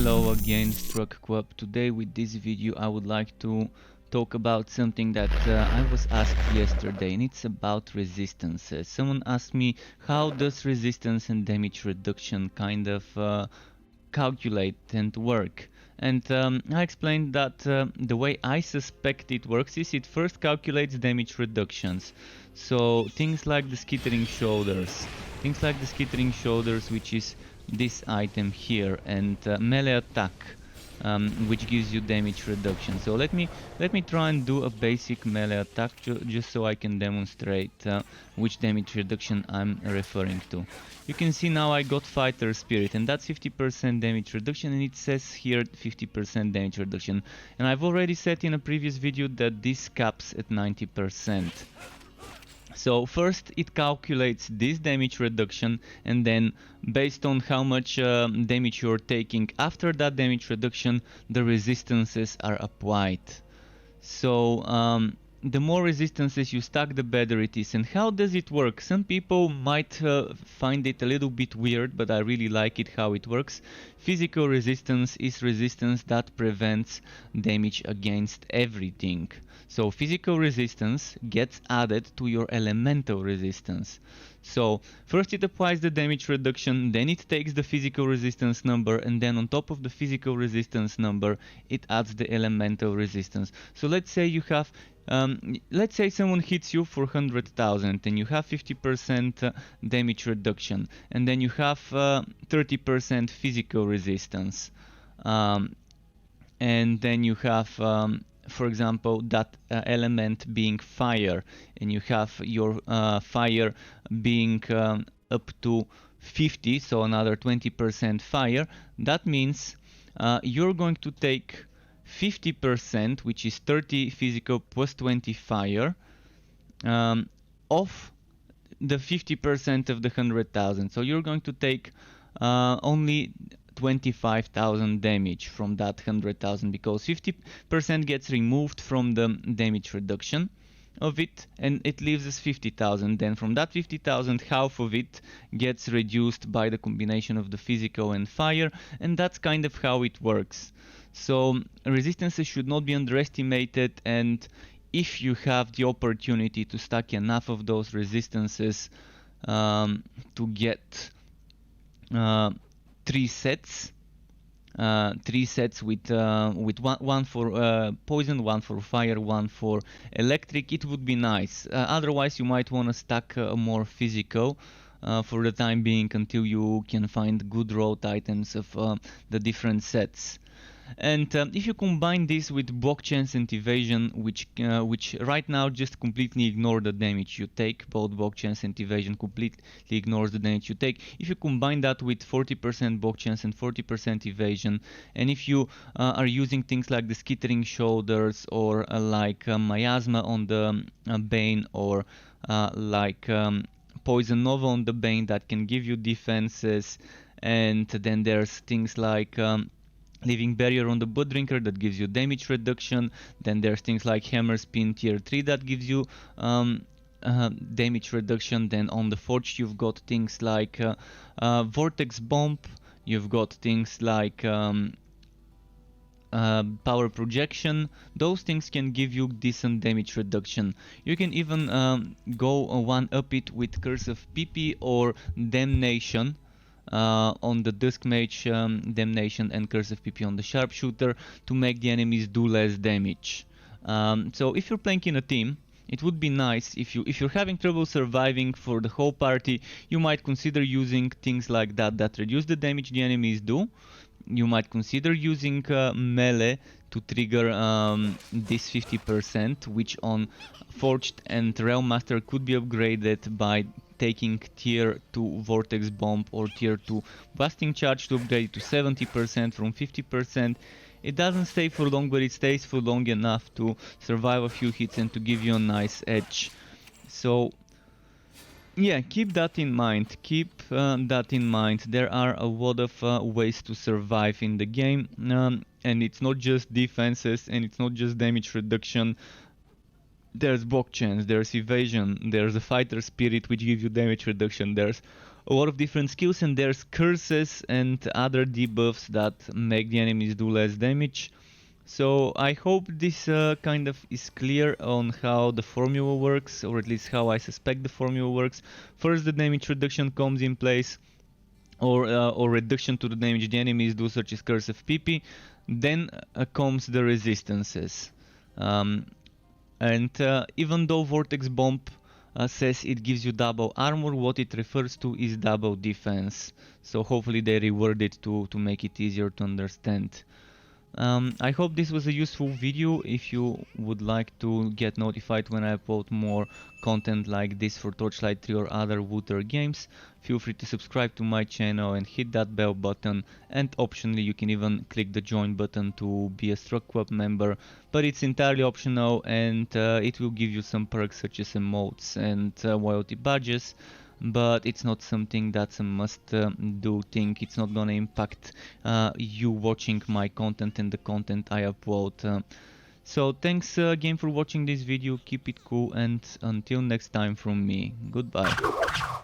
Hello again, Struck Quap. Today with this video I would like to talk about something that I was asked yesterday, and it's about resistances. Someone asked me, how does resistance and damage reduction kind of calculate and work? And I explained that the way I suspect it works is it first calculates damage reductions. So things like the skittering shoulders, which is this item here, and melee attack, which gives you damage reduction. So let me try and do a basic melee attack just so I can demonstrate which damage reduction I'm referring to. You can see now I got fighter spirit, and that's 50% damage reduction, and it says here 50% damage reduction, and I've already said in a previous video that this caps at 90%. So first it calculates this damage reduction, and then based on how much damage you're taking after that damage reduction, the resistances are applied. So the more resistances you stack, the better it is. And how does it work? Some people might find it a little bit weird, but I really like it how it works. Physical resistance is resistance that prevents damage against everything. So physical resistance gets added to your elemental resistance. So first it applies the damage reduction, then it takes the physical resistance number, and then on top of the physical resistance number it adds the elemental resistance. So let's say you have let's say someone hits you for 100,000 and you have 50% damage reduction, and then you have 30% physical resistance, and then you have for example that element being fire, and you have your fire being up to 50, so another 20% fire. That means you're going to take 50%, which is 30 physical plus 20 fire, of the 50% of the 100,000. So you're going to take only 25,000 damage from that 100,000, because 50% gets removed from the damage reduction of it, and it leaves us 50,000. Then from that 50,000, half of it gets reduced by the combination of the physical and fire, and that's kind of how it works. So resistances should not be underestimated, and if you have the opportunity to stack enough of those resistances to get 3 sets with one for poison, one for fire, one for electric, it would be nice. Otherwise you might want to stack more physical for the time being, until you can find good road items of the different sets. And if you combine this with block chance and evasion, which right now just completely ignore the damage you take, both block chance and evasion completely ignores the damage you take. If you combine that with 40% block chance and 40% evasion, and if you are using things like the skittering shoulders, or like miasma on the Bane, or like poison nova on the Bane that can give you defenses, and then there's things like Living Barrier on the Blood Drinker that gives you damage reduction. Then there's things like Hammer Spin tier 3 that gives you damage reduction. Then on the Forge you've got things like Vortex Bomb, you've got things like Power Projection. Those things can give you decent damage reduction. You can even go one up it with Curse of PP or Damnation on the Dusk Mage, Damnation, and Curse of PP on the Sharpshooter, to make the enemies do less damage. So if you're playing in a team, it would be nice if you're having trouble surviving for the whole party, you might consider using things like that reduce the damage the enemies do. You might consider using melee to trigger this 50%, which on Forged and Realm Master could be upgraded by taking tier 2 Vortex Bomb or tier 2 Busting Charge to upgrade it to 70% from 50%. It doesn't stay for long, but it stays for long enough to survive a few hits and to give you a nice edge. So yeah, keep that in mind. There are a lot of ways to survive in the game, and it's not just defenses, and it's not just damage reduction. There's block chance, there's evasion, there's a fighter spirit which gives you damage reduction, there's a lot of different skills, and there's curses and other debuffs that make the enemies do less damage. So I hope this kind of is clear on how the formula works, or at least how I suspect the formula works. First, the damage reduction comes in place, or reduction to the damage the enemies do, such as Curse of PP. Then comes the resistances. And even though Vortex Bomb says it gives you double armor, what it refers to is double defense. So hopefully they reword it to make it easier to understand. I hope this was a useful video. If you would like to get notified when I upload more content like this for Torchlight 3 or other Wooter games, feel free to subscribe to my channel and hit that bell button, and optionally you can even click the join button to be a Struck Club member, but it's entirely optional, and it will give you some perks such as emotes and loyalty badges. But it's not something that's a must do thing. It's not gonna impact you watching my content and the content I upload. So thanks again for watching this video, keep it cool, and until next time from me, goodbye.